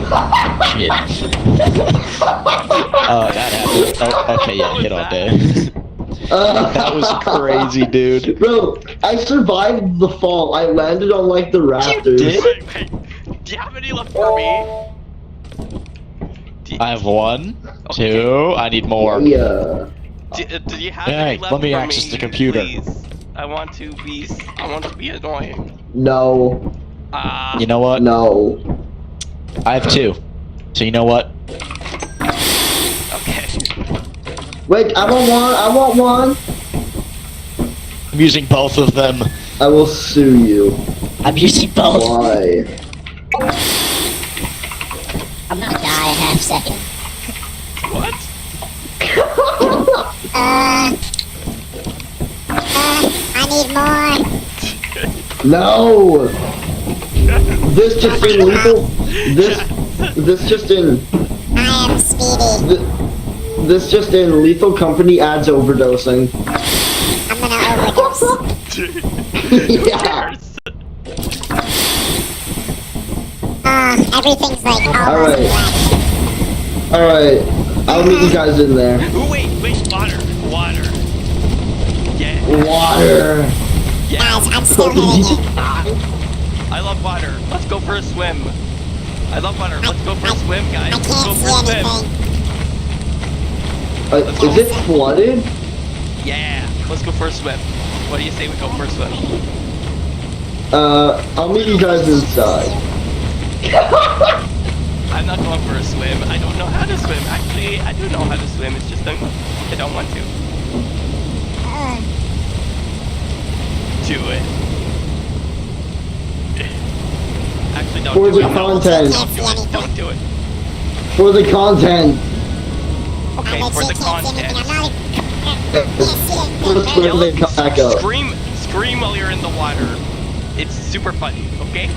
Shit. Oh, that happened. Oh, okay, yeah, hit all day. That was crazy, dude. Bro, I survived the fall. I landed on like the rafters. did? Wait. Do you have any left for me? I have one, two, I need more. Yeah. Do you have Hey, any left let me for access me, the computer. Please? I want to be annoying. No. You know what? No. I have two. So you know what? Okay. Wait, I want one. I'm using both of them. I will sue you. I'm using both. Why? I'm gonna die in half a second. What? I need more. No. This just in lethal. This just in. I am speedy. This just in lethal company adds overdosing. I'm gonna overdose. Yeah. Everything's like almost Alright. black. Alright. I'll meet you guys in there. Ooh, wait, water. Yeah. Water. Yeah. Guys, I'm still hitting it. I love water. Let's go for a swim. I love water. Let's go for a swim, guys. I Let's go can't for see a swim. anything. Is it flooded? Yeah. Let's go for a swim. What do you say we go for a swim? I'll meet you guys inside. I'm not going for a swim. I don't know how to swim. Actually, I do know how to swim. It's just I don't want to. Do it. Actually, don't For do the it. content. Don't do it. For the content. Okay, I for the can't see anything. content. Let's Yell, bring it back up. scream while you're in the water. It's super funny, okay?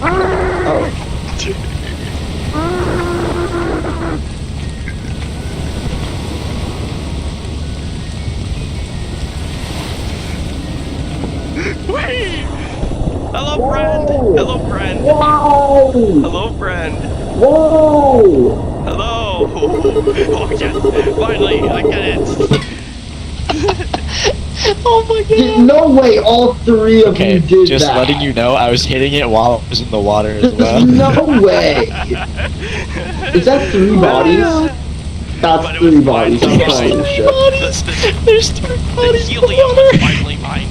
Oh. Wait! Hello, friend! Whoa. Hello, friend! Whoa! Hello, friend! Whoa! Hello! Oh, yes! Finally, I get it! Oh my No way, all three of Okay, you did just that. letting you know, I was hitting it while I was in the water as There's well. no way. Is that 3 bodies? That's But it was 3 fine. bodies. I'm Three calling the shit. There's 3 The bodies in the helium was water. finally mine.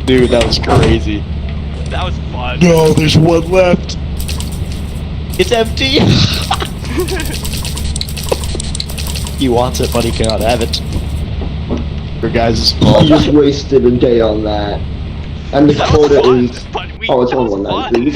Dude, that was crazy. That was fun. No, there's one left. It's empty. He wants it, but he cannot have it. Your guys' You fault. just wasted a day on that. And the That quota was is fun, but we, Oh, it's that only was 193. We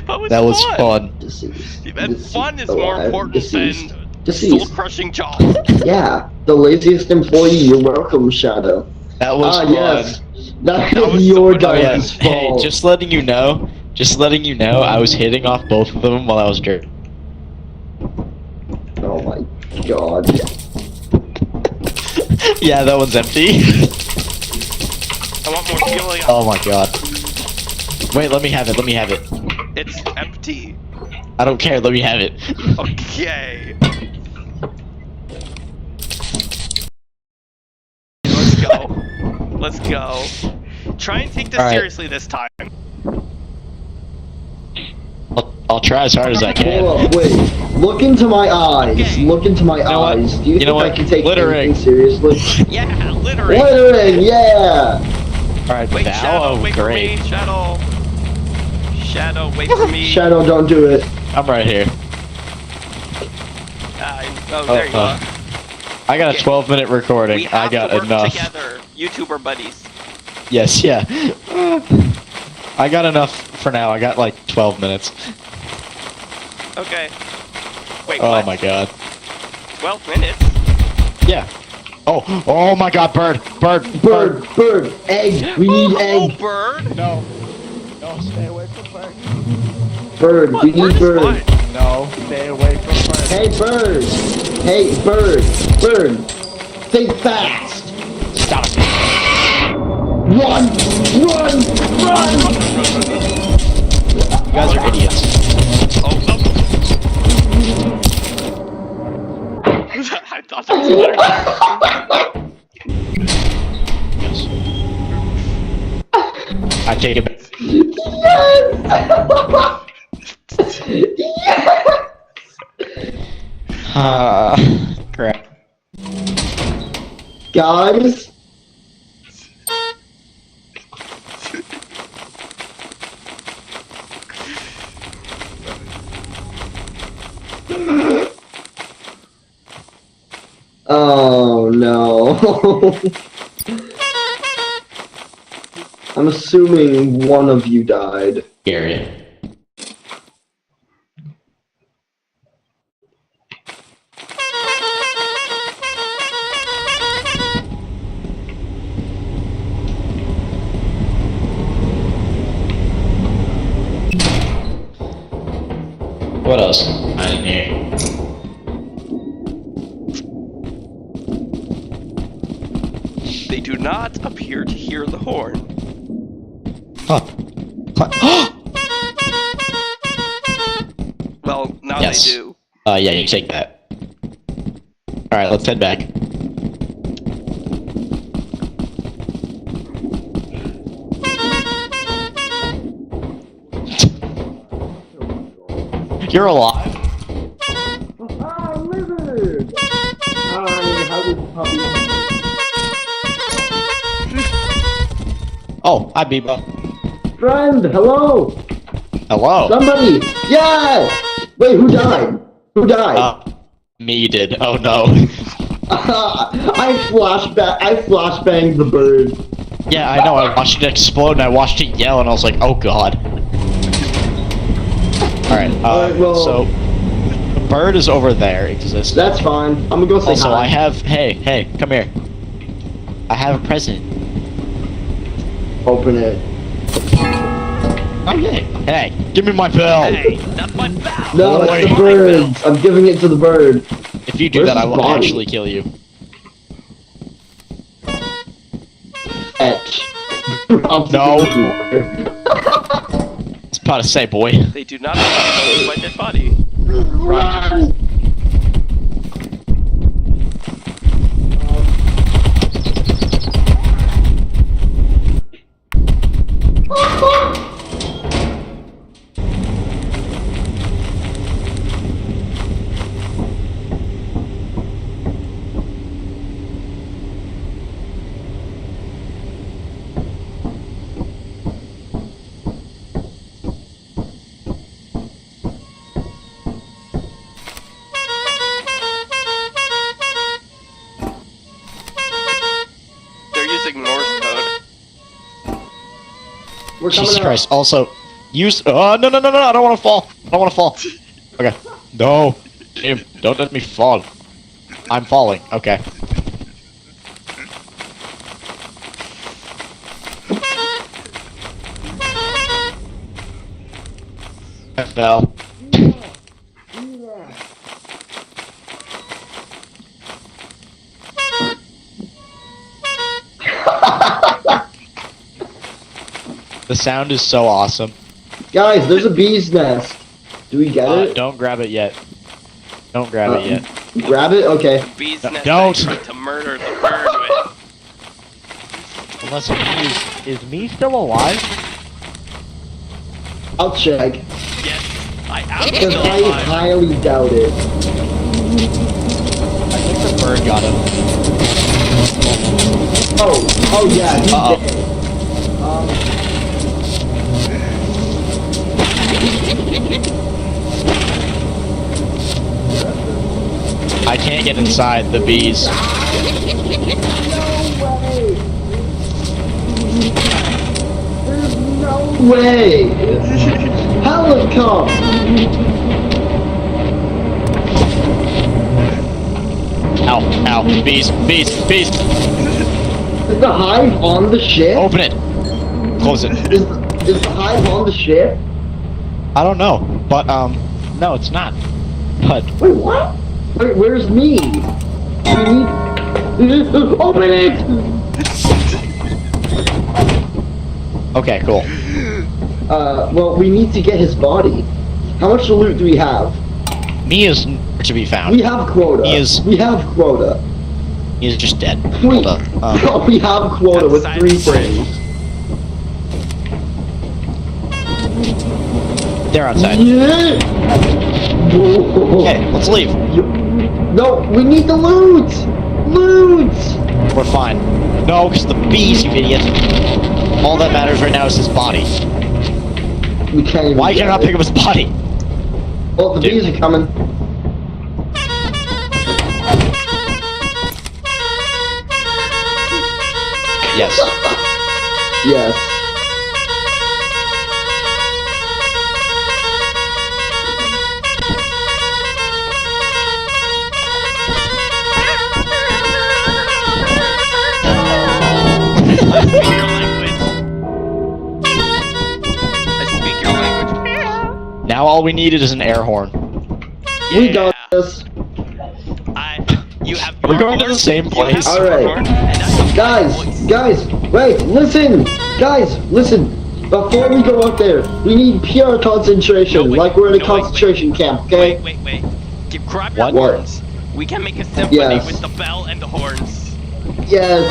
got fun. That was fun. deceased. And fun is more Alive. important Deceased. than Deceased. soul-crushing jaws. Yeah, the laziest employee. You're welcome, Shadow. That was fun. Yes. That That is was your so much fun. guys' Hey, fault. just letting you know, I was hitting off both of them while I was dirt. Oh my god. Yeah, that one's empty. I want more helium. Oh my god. Wait, let me have it, It's empty. I don't care, let me have it. Okay. Let's go. Let's go. Try and take this Alright. seriously this time. I'll try as hard as I can. Hold up, wait. Look into my eyes. Okay. Look into my know what? eyes. Do you You know think I what? can take Littering. anything seriously? Yeah, littering. Littering, yeah! Alright, Wait, now, Shadow, wait for great. me. Shadow. Shadow, wait for me. Shadow, don't do it. I'm right here. Oh, there you are. I got a Okay. 12-minute recording. We have I got to work enough. together, YouTuber buddies. Yes, yeah. I got enough for now. I got like 12 minutes. Okay. Wait, Oh what? my god. 12 minutes? Yeah. Oh my god, bird. Bird, egg. We need Oh, egg. bird. No. No, stay away from bird. Bird, we Bird need is bird. fine. No, stay away from bird. Hey, bird. Hey, bird. Think fast. Stop. Run, run, You guys are idiots. Oh, no. I thought that was better. Yes. I take it back. Crap. Guys. Oh no. I'm assuming one of you died. Gary. What else? I didn't hear. They do not appear to hear the horn. Huh. Well, now Yes. they do. Yeah, you take that. Alright, let's head back. You're alive? Ah, lizard! Hi, how's puppy? Oh, hi, Biba. Friend, hello! Hello. Somebody! Yes! Wait, who died? Who died? Me did. Oh no. I flashbanged the bird. Yeah, I know. I watched it explode and I watched it yell and I was like, oh god. Alright, Alright, well- so the bird is over there existing. That's fine. I'm gonna go say Also, hi. I have. Hey, come here. I have a present. Open it. Oh yay! Hey, give me my bell. Hey, that's my bell! No, Boy. it's the bird. I'm giving it to the bird. If you do Where's that, I his will body? actually kill you. Etch. No. It's about to say, boy. They do not appear to my dead body. Run. They're using Morse code. We're coming Jesus out. Christ. Also, use. Oh no! I don't want to fall. I don't want to fall. Okay. No, Jim, don't let me fall. I'm falling. Okay. I fell. The sound is so awesome. Guys, there's a bee's nest. Do we get it? Don't grab it yet. Don't grab it yet. Grab it? Okay. Bees No, nest don't. I tried to murder the bird with. Unless is me still alive? I'll check. Yes, I am Because still I alive. highly doubt it. I think the bird got him. Oh yeah, he's Uh-oh. dead. I can't get inside the bees. No way! Hell has come! Ow, bees. Is the hive on the ship? Open it. Close it. Is the hive on the ship? I don't know, but no, it's not. But Wait, what? Wait, where's me? Open it! Okay, cool. Well, we need to get his body. How much loot do we have? Me is nowhere to be found. We have quota. He is- We have quota. He is just dead. We, Hold on. we have quota with Outside 3 the frames. They're outside. Yeah. Okay, let's leave. No, we need the loot. Loot. We're fine. No, because the bees, you idiot. All that matters right now is his body. We can't even. Why can I not pick up his body? Oh, the Dude. bees are coming. Yes. Yes. I speak your language. I speak your language. Now all we needed is an air horn. We got this. You have. Are we your going to the horn, same you place? have your Alright. horn, and I have my Guys, voice. guys, wait, listen! Guys, listen! Before we go out there, we need pure concentration, No, wait, like we're in a no, wait, concentration camp, okay? Wait. Grab your What? horns. We can make a symphony Yes. with the bell and the horns. Yes.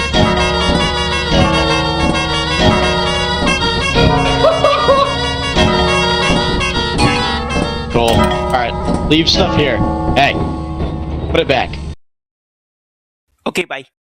Cool. Alright, leave stuff here. Hey, put it back. Okay, bye.